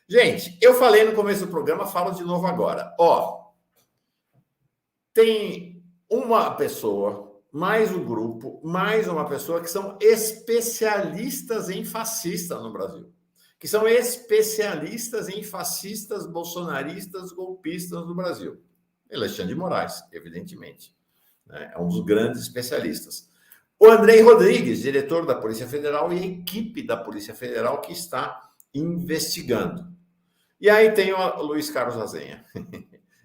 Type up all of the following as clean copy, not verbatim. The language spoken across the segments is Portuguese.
Gente, eu falei no começo do programa, falo de novo agora. Ó, tem uma pessoa, mais um grupo, mais uma pessoa que são especialistas em fascista no Brasil. Que são especialistas em fascistas, bolsonaristas, golpistas no Brasil. Alexandre de Moraes, evidentemente, né? É um dos grandes especialistas. O Andrei Rodrigues, diretor da Polícia Federal, e a equipe da Polícia Federal que está investigando. E aí tem o Luiz Carlos Azenha.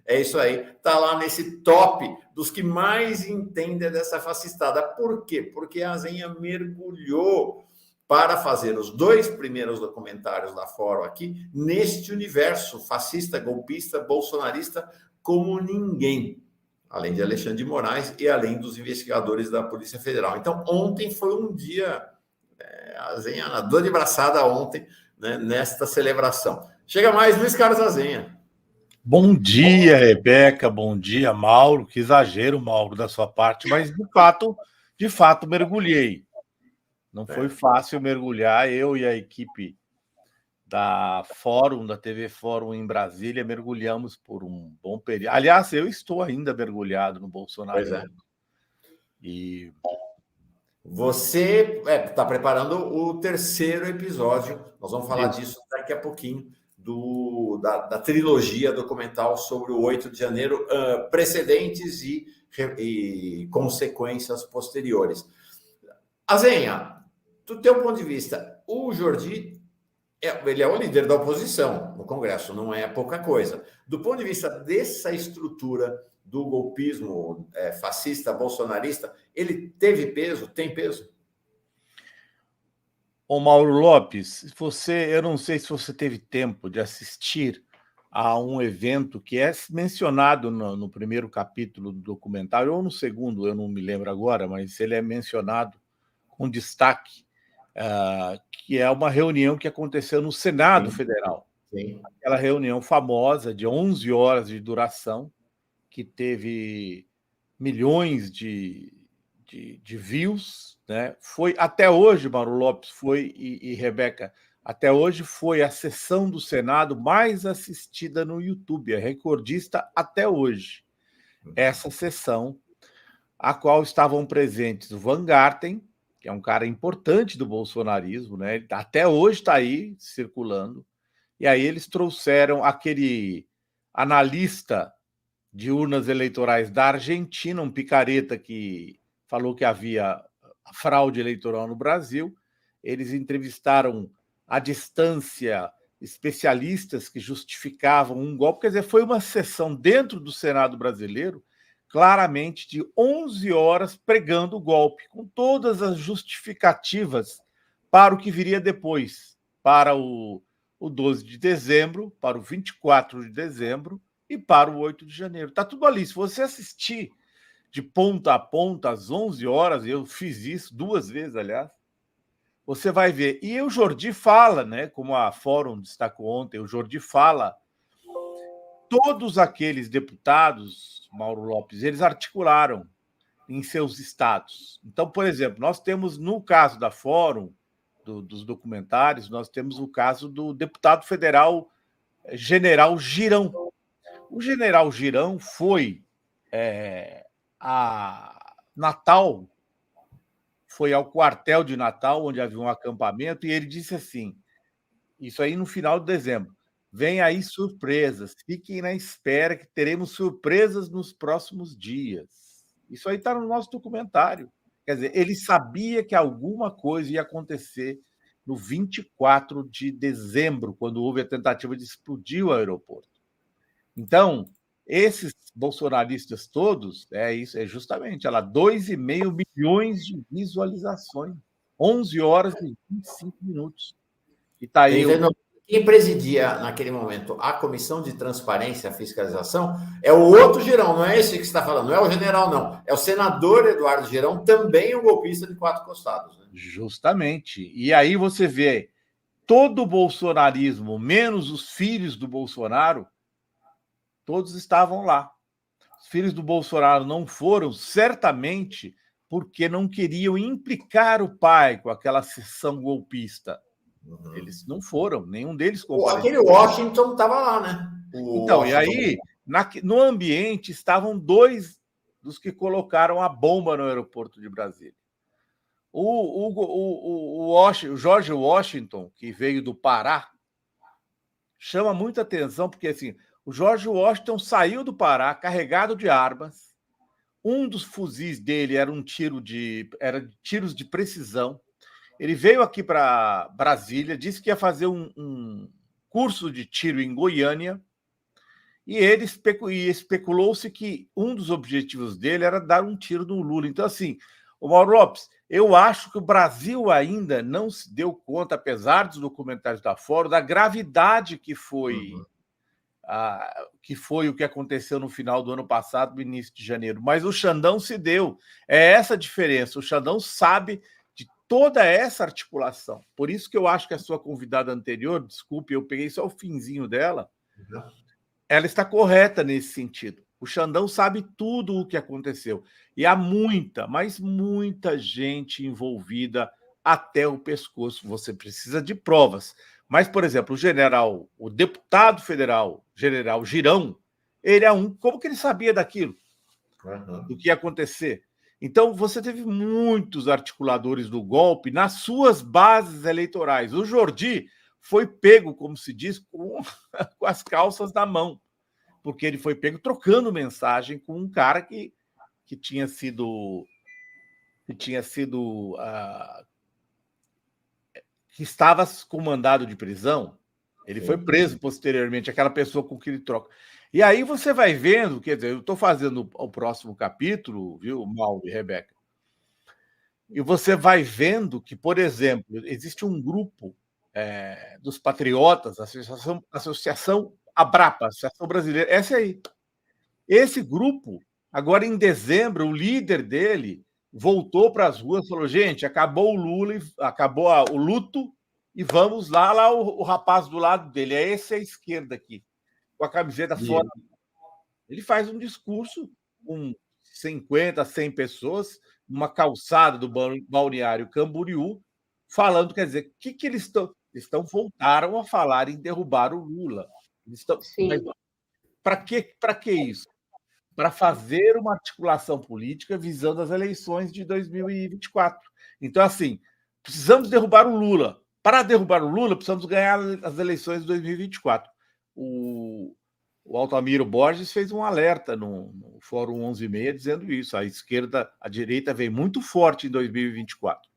É isso aí, está lá nesse top dos que mais entendem dessa fascistada. Por quê? Porque a Azenha mergulhou para fazer os 2 primeiros documentários da Fórum aqui, neste universo fascista, golpista, bolsonarista, como ninguém. Além de Alexandre de Moraes e além dos investigadores da Polícia Federal. Então, ontem foi um dia, Azenha nadou de braçada ontem, né, nesta celebração. Chega mais, Luiz Carlos Azenha. Bom dia, Rebeca, bom dia, Mauro. Que exagero, Mauro, da sua parte, mas de fato mergulhei. Não foi fácil mergulhar, eu e a equipe da Fórum, da TV Fórum em Brasília, mergulhamos por um bom período. Aliás, eu estou ainda mergulhado no Bolsonaro. Pois é. E você está preparando o 3º episódio. Nós vamos falar disso daqui a pouquinho, da trilogia documental sobre o 8 de janeiro, precedentes e consequências posteriores. Azenha, do teu ponto de vista, o Jordi, ele é o líder da oposição no Congresso, não é pouca coisa. Do ponto de vista dessa estrutura do golpismo fascista, bolsonarista, ele teve peso, tem peso? Ô Mauro Lopes, eu não sei se você teve tempo de assistir a um evento que é mencionado no primeiro capítulo do documentário, ou no segundo, eu não me lembro agora, mas ele é mencionado com destaque, que é uma reunião que aconteceu no Senado Federal. Sim. Aquela reunião famosa de 11 horas de duração, que teve milhões de views, né? Foi até hoje, Mauro Lopes, e Rebeca, até hoje foi a sessão do Senado mais assistida no YouTube, é recordista até hoje. Essa sessão, a qual estavam presentes o Van Garten, que é um cara importante do bolsonarismo, né? Ele até hoje está aí circulando. E aí eles trouxeram aquele analista de urnas eleitorais da Argentina, um picareta que falou que havia fraude eleitoral no Brasil. Eles entrevistaram à distância especialistas que justificavam um golpe. Quer dizer, foi uma sessão dentro do Senado brasileiro, claramente de 11 horas pregando o golpe, com todas as justificativas para o que viria depois, para o 12 de dezembro, para o 24 de dezembro e para o 8 de janeiro. Está tudo ali. Se você assistir de ponta a ponta, às 11 horas, eu fiz isso 2 vezes, aliás, você vai ver. E o Jordi fala, né, como a Fórum destacou ontem, o Jordi fala, todos aqueles deputados, Mauro Lopes, eles articularam em seus estados. Então, por exemplo, nós temos, no caso da Fórum, dos documentários, nós temos o caso do deputado federal General Girão. O General Girão foi a Natal, foi ao quartel de Natal, onde havia um acampamento, e ele disse assim, isso aí no final de dezembro, vem aí surpresas, fiquem na espera que teremos surpresas nos próximos dias. Isso aí está no nosso documentário. Quer dizer, ele sabia que alguma coisa ia acontecer no 24 de dezembro, quando houve a tentativa de explodir o aeroporto. Então, esses bolsonaristas todos, isso, é justamente, 2,5 milhões de visualizações, 11 horas e 25 minutos. E está aí... Quem presidia naquele momento a Comissão de Transparência e Fiscalização é o outro Girão, não é esse que você está falando, não é o general, não. É o senador Eduardo Girão, também um golpista de 4 costados. Né? Justamente. E aí você vê todo o bolsonarismo, menos os filhos do Bolsonaro, todos estavam lá. Os filhos do Bolsonaro não foram, certamente, porque não queriam implicar o pai com aquela sessão golpista. Eles não foram, nenhum deles compareceu. Aquele Washington estava lá, né? Então, e aí, no ambiente, estavam 2 dos que colocaram a bomba no aeroporto de Brasília. O George Washington, que veio do Pará, chama muita atenção, porque assim, o George Washington saiu do Pará carregado de armas. Um dos fuzis dele era tiros de precisão. Ele veio aqui para Brasília, disse que ia fazer um curso de tiro em Goiânia, e ele especulou-se que um dos objetivos dele era dar um tiro no Lula. Então, assim, o Mauro Lopes, eu acho que o Brasil ainda não se deu conta, apesar dos documentários da Fórum, da gravidade que foi o que aconteceu no final do ano passado, no início de janeiro. Mas o Xandão se deu. É essa a diferença. O Xandão sabe de toda essa articulação. Por isso que eu acho que a sua convidada anterior, desculpe, eu peguei só o finzinho dela, ela está correta nesse sentido. O Xandão sabe tudo o que aconteceu. E há muita, mas muita gente envolvida até o pescoço. Você precisa de provas. Mas, por exemplo, o deputado federal, general Girão, ele é como que ele sabia daquilo? Do que ia acontecer? Então, você teve muitos articuladores do golpe nas suas bases eleitorais. O Jordi foi pego, como se diz, com as calças na mão, porque ele foi pego trocando mensagem com um cara que tinha sido que estava com mandado de prisão. Ele foi preso posteriormente, aquela pessoa com que ele troca. E aí você vai vendo, quer dizer, eu estou fazendo o próximo capítulo, viu, Mauro e Rebeca, e você vai vendo que, por exemplo, existe um grupo dos patriotas, Associação Abrapa, Associação Brasileira, essa aí. Esse grupo, agora em dezembro, o líder dele voltou para as ruas e falou: gente, acabou o Lula, acabou o luto, e vamos lá o rapaz do lado dele, esse à esquerda aqui, com a camiseta fora. Ele faz um discurso com 50, 100 pessoas, numa calçada do balneário Camboriú, falando, quer dizer, o que eles estão... Eles voltaram a falar em derrubar o Lula. Para que isso? Para fazer uma articulação política visando as eleições de 2024. Então, assim, precisamos derrubar o Lula. Para derrubar o Lula, precisamos ganhar as eleições de 2024. O Altamiro Borges fez um alerta no Fórum 11:30 dizendo isso. A direita vem muito forte em 2024.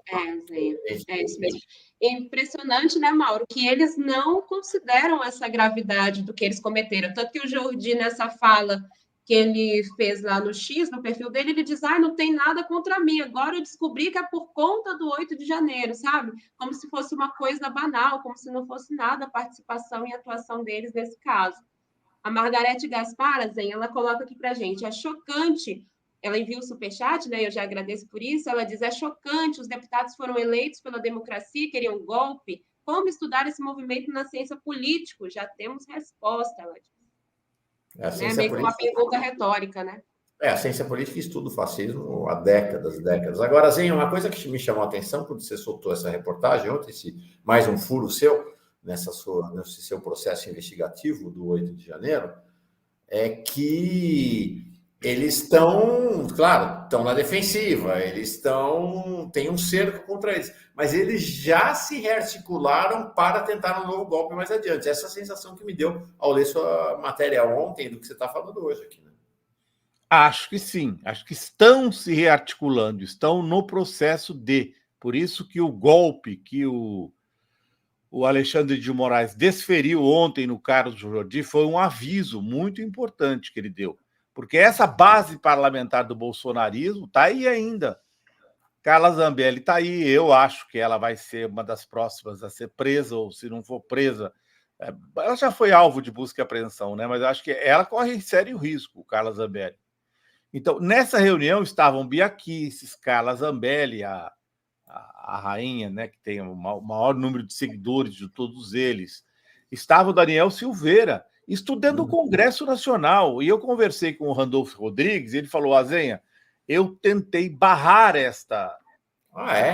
É isso mesmo. É impressionante, né, Mauro, que eles não consideram essa gravidade do que eles cometeram. Tanto que o Jordi, nessa fala que ele fez lá no X, no perfil dele, ele diz: não tem nada contra mim, agora eu descobri que é por conta do 8 de janeiro, sabe? Como se fosse uma coisa banal, como se não fosse nada a participação e atuação deles nesse caso. A Margarete Gaspar, ela coloca aqui pra gente: é chocante. Ela envia o superchat, né? Eu já agradeço por isso. Ela diz: é chocante, os deputados foram eleitos pela democracia, queriam um golpe. Como estudar esse movimento na ciência política? Já temos resposta, ela diz. É meio que uma pergunta retórica, né? A ciência política estuda o fascismo há décadas. Agora, Zenha, uma coisa que me chamou a atenção quando você soltou essa reportagem ontem, mais um furo seu, nesse seu processo investigativo do 8 de janeiro, é que eles estão, claro, estão na defensiva, têm um cerco contra eles, mas eles já se rearticularam para tentar um novo golpe mais adiante. Essa é a sensação que me deu ao ler sua matéria ontem, do que você está falando hoje aqui, né? Acho que sim, acho que estão se rearticulando, estão no processo de. Por isso que o golpe que o Alexandre de Moraes desferiu ontem no Carlos Jordi foi um aviso muito importante que ele deu. Porque essa base parlamentar do bolsonarismo está aí ainda. Carla Zambelli está aí. Eu acho que ela vai ser uma das próximas a ser presa, ou se não for presa, ela já foi alvo de busca e apreensão, né? Mas eu acho que ela corre sério risco, Carla Zambelli. Então, nessa reunião estavam Bia Kicis, Carla Zambelli, a rainha, né, que tem o maior número de seguidores de todos eles. Estava o Daniel Silveira, estudando o Congresso Nacional. E eu conversei com o Randolfo Rodrigues, e ele falou: Zenha, eu tentei barrar esta...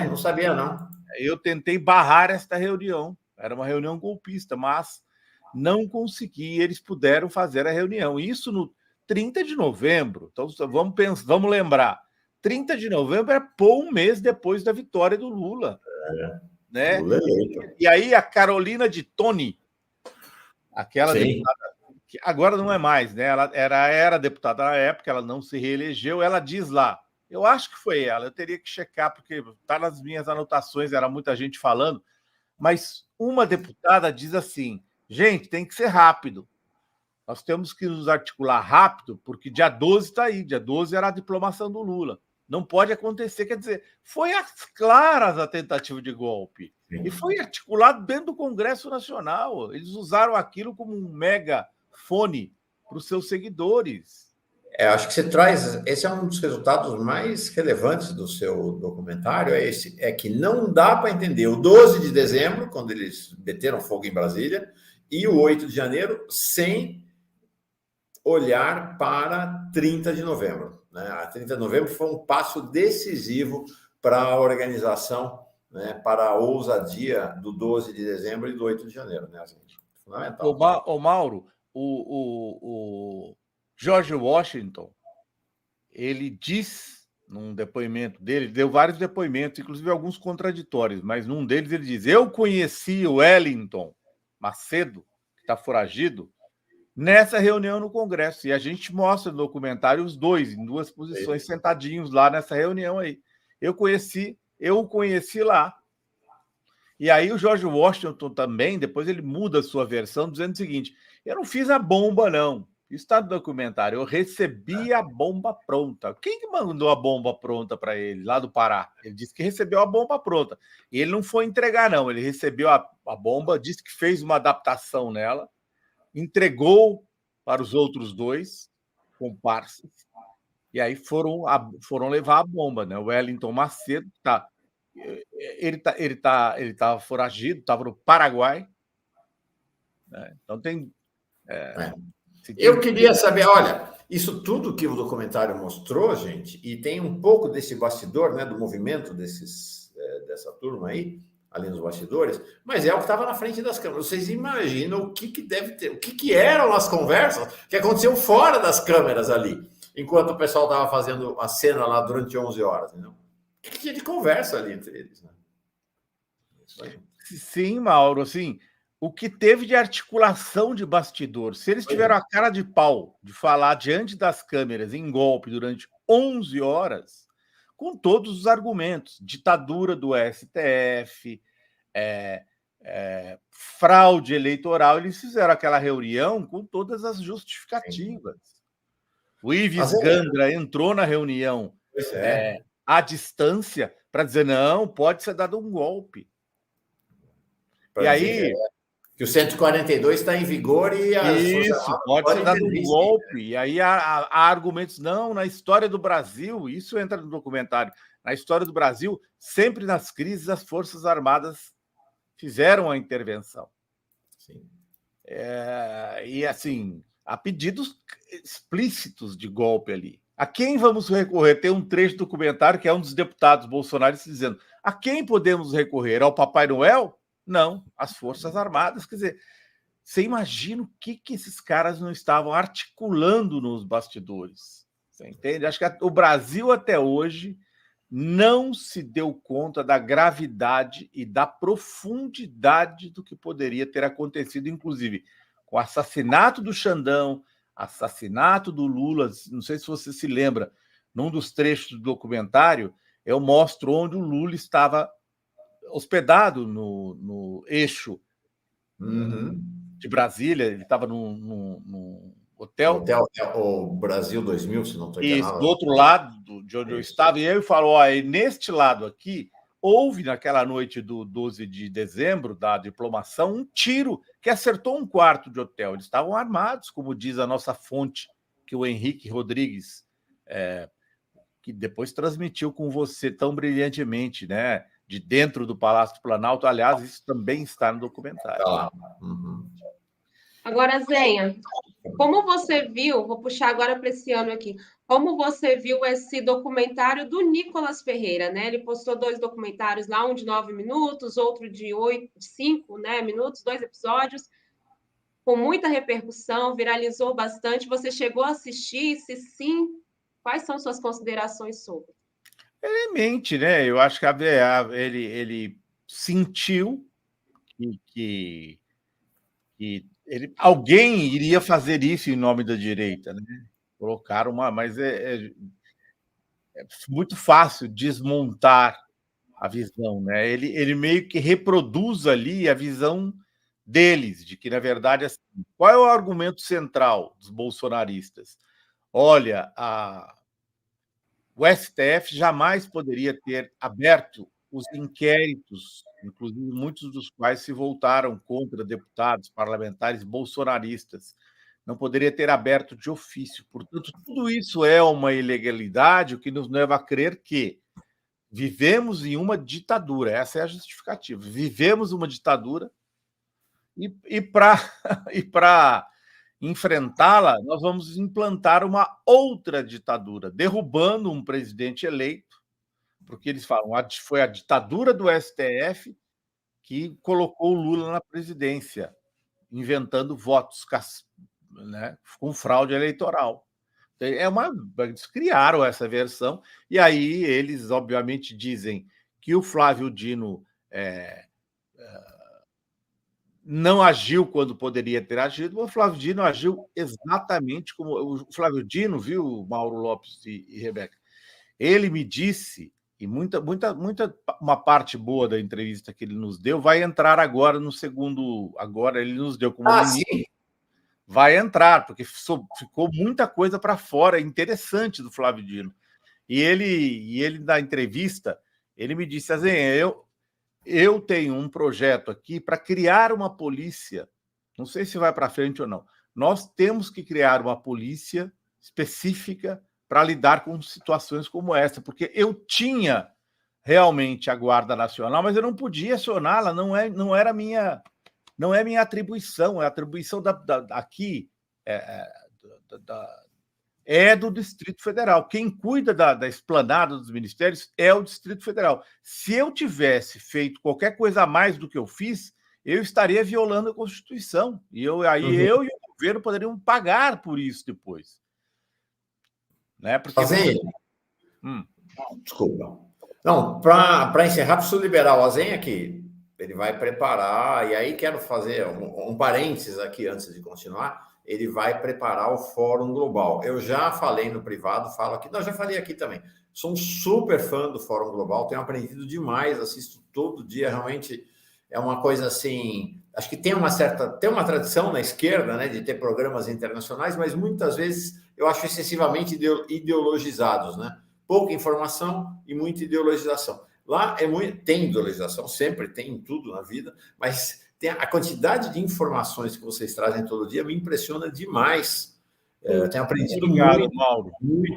Não sabia, não. Eu tentei barrar esta reunião. Era uma reunião golpista, mas não consegui. Eles puderam fazer a reunião. Isso no 30 de novembro. Então, vamos lembrar. 30 de novembro é um mês depois da vitória do Lula. Né? Lula eleito. E aí a Carolina de Toni, aquela deputada, que agora não é mais, né? Ela era deputada na época, ela não se reelegeu, ela diz lá, eu acho que foi ela, eu teria que checar, porque está nas minhas anotações, era muita gente falando, mas uma deputada diz assim, gente, tem que ser rápido, nós temos que nos articular rápido, porque dia 12 está aí, dia 12 era a diplomação do Lula. Não pode acontecer, quer dizer, foi às claras a tentativa de golpe. Sim. E foi articulado dentro do Congresso Nacional. Eles usaram aquilo como um megafone para os seus seguidores. Acho que você traz... Esse é um dos resultados mais relevantes do seu documentário, é que não dá para entender o 12 de dezembro, quando eles meteram fogo em Brasília, e o 8 de janeiro, sem olhar para 30 de novembro. A 30 de novembro foi um passo decisivo para a organização, né, para a ousadia do 12 de dezembro e do 8 de janeiro. Né, gente? Fundamental. Ô Mauro, o George Washington, ele diz num depoimento dele, deu vários depoimentos, inclusive alguns contraditórios, mas num deles ele diz, eu conheci o Wellington Macedo, que está foragido, nessa reunião no Congresso. E a gente mostra no documentário os dois, em duas posições, sentadinhos lá nessa reunião aí. Eu o conheci lá. E aí o George Washington também, depois ele muda a sua versão, dizendo o seguinte, eu não fiz a bomba, não. Isso está no documentário. Eu recebi a bomba pronta. Quem que mandou a bomba pronta para ele, lá do Pará? Ele disse que recebeu a bomba pronta. E ele não foi entregar, não. Ele recebeu a bomba, disse que fez uma adaptação nela, entregou para os outros dois comparsas, e aí foram levar a bomba, né? O Wellington Macedo ele tá foragido, estava no Paraguai, né? Então tem. Eu queria saber, olha, isso tudo que o documentário mostrou, gente, e tem um pouco desse bastidor, né, do movimento dessa turma aí, ali nos bastidores, mas é o que estava na frente das câmeras. Vocês imaginam o que deve ter, o que eram as conversas que aconteciam fora das câmeras ali, enquanto o pessoal estava fazendo a cena lá durante 11 horas, entendeu? O que tinha de conversa ali entre eles, né? Isso aí. Sim, Mauro, assim, o que teve de articulação de bastidor, se eles tiveram a cara de pau de falar diante das câmeras em golpe durante 11 horas, com todos os argumentos, ditadura do STF, fraude eleitoral, eles fizeram aquela reunião com todas as justificativas. O Ives Gandra entrou na reunião à distância para dizer, não, pode ser dado um golpe. E aí... Que o 142 está em vigor e as isso, pode ser dado um golpe. E aí há argumentos, não, na história do Brasil, isso entra no documentário, na história do Brasil, sempre nas crises as Forças Armadas fizeram a intervenção. Sim. E assim, há pedidos explícitos de golpe ali. A quem vamos recorrer? Tem um trecho do documentário que é um dos deputados bolsonaristas dizendo, a quem podemos recorrer? Ao Papai Noel? Não, as Forças Armadas. Quer dizer, você imagina o que esses caras não estavam articulando nos bastidores. Você entende? Acho que o Brasil, até hoje, não se deu conta da gravidade e da profundidade do que poderia ter acontecido, inclusive com o assassinato do Xandão, assassinato do Lula. Não sei se você se lembra, num dos trechos do documentário, eu mostro onde o Lula estava hospedado no eixo de Brasília, ele estava num hotel. O Brasil 2000, se não estou enganado. Isso, do outro lado de onde eu estava, e eu falo, neste lado aqui, houve naquela noite do 12 de dezembro, da diplomação, um tiro que acertou um quarto de hotel. Eles estavam armados, como diz a nossa fonte, que o Henrique Rodrigues, que depois transmitiu com você tão brilhantemente, né? De dentro do Palácio do Planalto. Aliás, isso também está no documentário. Tá lá. Agora, Zenha, Como você viu, vou puxar agora para esse ano aqui, como você viu esse documentário do Nicolas Ferreira, né? Ele postou 2 documentários lá, um de 9 minutos, outro de 5, né, minutos, 2 episódios, com muita repercussão, viralizou bastante. Você chegou a assistir? Se sim, quais são suas considerações sobre? Ele mente, né? Eu acho que ele sentiu que alguém iria fazer isso em nome da direita, né? Colocaram mas é muito fácil desmontar a visão, né? Ele meio que reproduz ali a visão deles, de que, na verdade, assim, qual é o argumento central dos bolsonaristas? Olha, o STF jamais poderia ter aberto os inquéritos, inclusive muitos dos quais se voltaram contra deputados, parlamentares bolsonaristas. Não poderia ter aberto de ofício. Portanto, tudo isso é uma ilegalidade, o que nos leva a crer que vivemos em uma ditadura. Essa é a justificativa. Vivemos uma ditadura e para enfrentá-la, nós vamos implantar uma outra ditadura, derrubando um presidente eleito, porque eles falam que foi a ditadura do STF que colocou o Lula na presidência, inventando votos, né, com fraude eleitoral. Eles criaram essa versão, e aí eles, obviamente, dizem que o Flávio Dino não agiu quando poderia ter agido, mas o Flávio Dino agiu exatamente como o Flávio Dino, viu, Mauro Lopes e Rebeca? Ele me disse, e uma parte boa da entrevista que ele nos deu vai entrar agora no segundo. Agora ele nos deu como ministro. Sim. Vai entrar, porque ficou muita coisa para fora, interessante do Flávio Dino. E ele, na entrevista, ele me disse assim: eu tenho um projeto aqui para criar uma polícia. Não sei se vai para frente ou não. Nós temos que criar uma polícia específica para lidar com situações como essa, porque eu tinha realmente a Guarda Nacional, mas eu não podia acioná-la, não é minha atribuição, é a atribuição aqui é do Distrito Federal. Quem cuida da esplanada dos ministérios é o Distrito Federal. Se eu tivesse feito qualquer coisa a mais do que eu fiz, eu estaria violando a Constituição. E eu e o governo poderiam pagar por isso depois. Né? Porque Desculpa. Não, para encerrar, preciso liberar o Azen aqui. Ele vai preparar, e aí quero fazer um parênteses aqui antes de continuar. Ele vai preparar o Fórum Global. Eu já falei no privado, falo aqui, não, já falei aqui também. Sou um super fã do Fórum Global, tenho aprendido demais, assisto todo dia, realmente é uma coisa assim. Acho que tem uma tradição na esquerda, né, de ter programas internacionais, mas muitas vezes eu acho excessivamente ideologizados, né? Pouca informação e muita ideologização. Lá tem ideologização, sempre tem em tudo na vida, mas a quantidade de informações que vocês trazem todo dia me impressiona demais. Eu tenho aprendido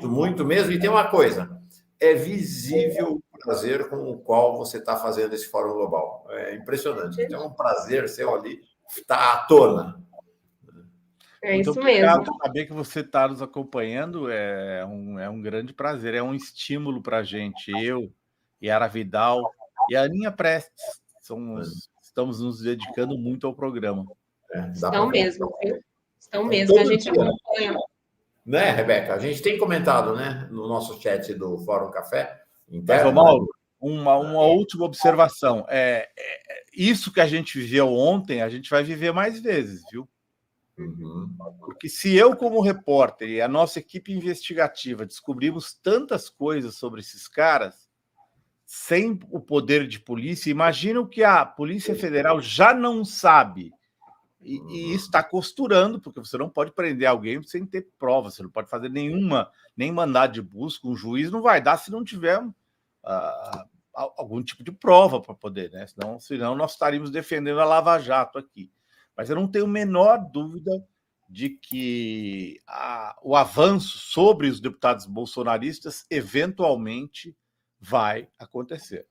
muito mesmo. E tem uma coisa, é visível o prazer com o qual você está fazendo esse Fórum Global. É impressionante. Então, é um prazer seu ali estar à tona. É muito isso mesmo. Saber que você está nos acompanhando é um grande prazer, é um estímulo para a gente. Eu, Yara Vidal e a Aninha Prestes estamos nos dedicando muito ao programa. Estão mesmo, viu? Estão mesmo, a gente acompanha. Né, Rebeca? A gente tem comentado, né, no nosso chat do Fórum Café interno. Mas, Mauro, uma última observação. Isso que a gente viveu ontem, a gente vai viver mais vezes, viu? Porque se eu, como repórter, e a nossa equipe investigativa descobrimos tantas coisas sobre esses caras, sem o poder de polícia, imagina o que a Polícia Federal já não sabe. E está costurando, porque você não pode prender alguém sem ter prova, você não pode fazer nem mandado de busca, um juiz não vai dar se não tiver algum tipo de prova para poder, né? Senão nós estaríamos defendendo a Lava Jato aqui. Mas eu não tenho a menor dúvida de que o avanço sobre os deputados bolsonaristas eventualmente vai acontecer.